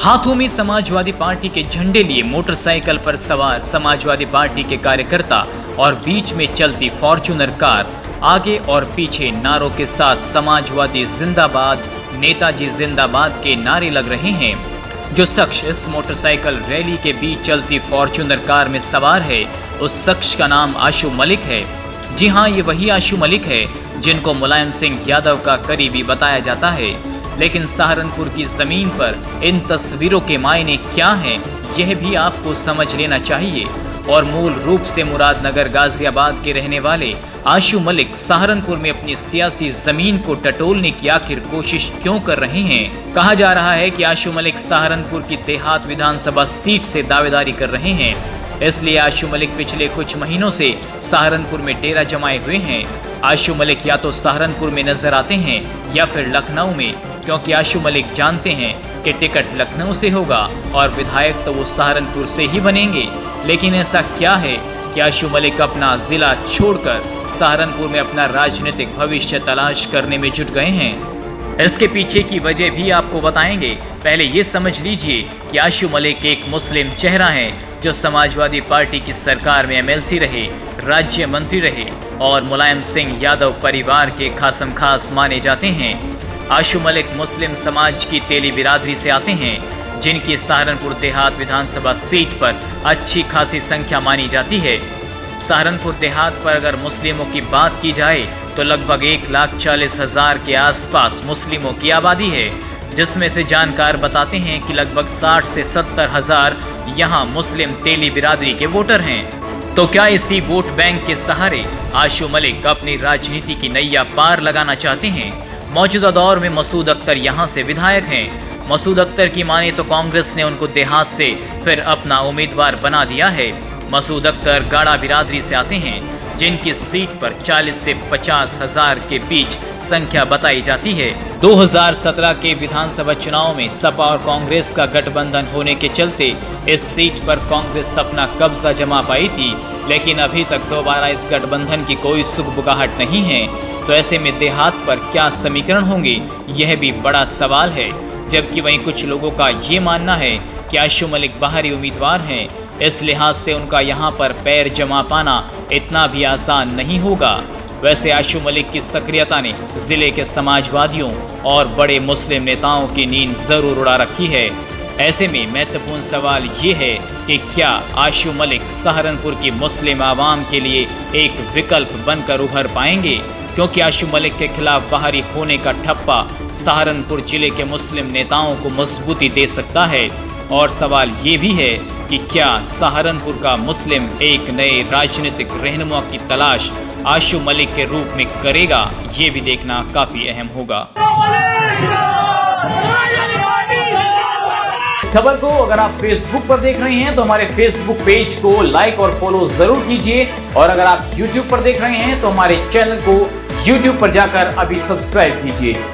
हाथों में समाजवादी पार्टी के झंडे लिए मोटरसाइकिल पर सवार समाजवादी पार्टी के कार्यकर्ता और बीच में चलती फॉर्च्यूनर कार, आगे और पीछे नारों के साथ समाजवादी जिंदाबाद, नेताजी जिंदाबाद के नारे लग रहे हैं। जो शख्स इस मोटरसाइकिल रैली के बीच चलती फॉर्च्यूनर कार में सवार है, उस शख्स का नाम आशू मलिक है। जी हाँ, ये वही आशू मलिक है जिनको मुलायम सिंह यादव का करीबी बताया जाता है। लेकिन सहारनपुर की जमीन पर इन तस्वीरों के मायने क्या हैं, यह भी आपको समझ लेना चाहिए। और मूल रूप से मुरादनगर गाजियाबाद के रहने वाले आशू मलिक सहारनपुर में अपनी सियासी जमीन को टटोलने की आखिर कोशिश क्यों कर रहे हैं। कहा जा रहा है कि आशू मलिक सहारनपुर की देहात विधानसभा सीट से दावेदारी कर रहे हैं, इसलिए आशू मलिक पिछले कुछ महीनों से सहारनपुर में डेरा जमाए हुए हैं। आशू मलिक या तो सहारनपुर में नजर आते हैं या फिर लखनऊ में, क्योंकि आशू मलिक जानते हैं कि टिकट लखनऊ से होगा और विधायक तो वो सहारनपुर से ही बनेंगे। लेकिन ऐसा क्या है कि आशू मलिक अपना जिला छोड़कर सहारनपुर में अपना राजनीतिक भविष्य तलाश करने में जुट गए हैं। इसके पीछे की वजह भी आपको बताएंगे। पहले ये समझ लीजिए कि आशू मलिक एक मुस्लिम चेहरा है जो समाजवादी पार्टी की सरकार में एमएलसी रहे, राज्य मंत्री रहे और मुलायम सिंह यादव परिवार के खासम खास माने जाते हैं। आशू मलिक मुस्लिम समाज की तेली बिरादरी से आते हैं, जिनकी सहारनपुर देहात विधानसभा सीट पर अच्छी खासी संख्या मानी जाती है। सहारनपुर देहात पर अगर मुस्लिमों की बात की जाए तो लगभग 1,40,000 के आसपास मुस्लिमों की आबादी है, जिसमें से जानकार बताते हैं कि लगभग 60 से 70 हजार यहाँ मुस्लिम तेली बिरादरी के वोटर हैं। तो क्या इसी वोट बैंक के सहारे आशू मलिक अपनी राजनीति की नैया पार लगाना चाहते हैं? मौजूदा दौर में मसूद अख्तर यहाँ से विधायक हैं। मसूद अख्तर की माने तो कांग्रेस ने उनको देहात से फिर अपना उम्मीदवार बना दिया है। मसूद अख्तर गाड़ा बिरादरी से आते हैं, जिनकी सीट पर 40 से 50 हजार के बीच संख्या बताई जाती है। 2017 के विधानसभा चुनाव में सपा और कांग्रेस का गठबंधन होने के चलते इस सीट पर कांग्रेस अपना कब्जा जमा पाई थी, लेकिन अभी तक दोबारा इस गठबंधन की कोई सुगबुगाहट नहीं है। तो ऐसे में देहात पर क्या समीकरण होंगे, यह भी बड़ा सवाल है। जबकि वहीं कुछ लोगों का ये मानना है कि आशू मलिक बाहरी उम्मीदवार हैं, इस लिहाज से उनका यहाँ पर पैर जमा पाना इतना भी आसान नहीं होगा। वैसे आशू मलिक की सक्रियता ने जिले के समाजवादियों और बड़े मुस्लिम नेताओं की नींद जरूर उड़ा रखी है। ऐसे में महत्वपूर्ण सवाल ये है कि क्या आशू मलिक सहारनपुर की मुस्लिम आवाम के लिए एक विकल्प बनकर उभर पाएंगे, क्योंकि आशू मलिक के खिलाफ बाहरी होने का ठप्पा सहारनपुर जिले के मुस्लिम नेताओं को मजबूती दे सकता है। और सवाल ये भी है कि क्या सहारनपुर का मुस्लिम एक नए राजनीतिक रहनुमा की तलाश आशू मलिक के रूप में करेगा, ये भी देखना काफी अहम होगा। इस खबर को अगर आप फेसबुक पर देख रहे हैं तो हमारे फेसबुक पेज को लाइक और फॉलो जरूर कीजिए, और अगर आप यूट्यूब पर देख रहे हैं तो हमारे चैनल को यूट्यूब पर जाकर अभी सब्सक्राइब कीजिए।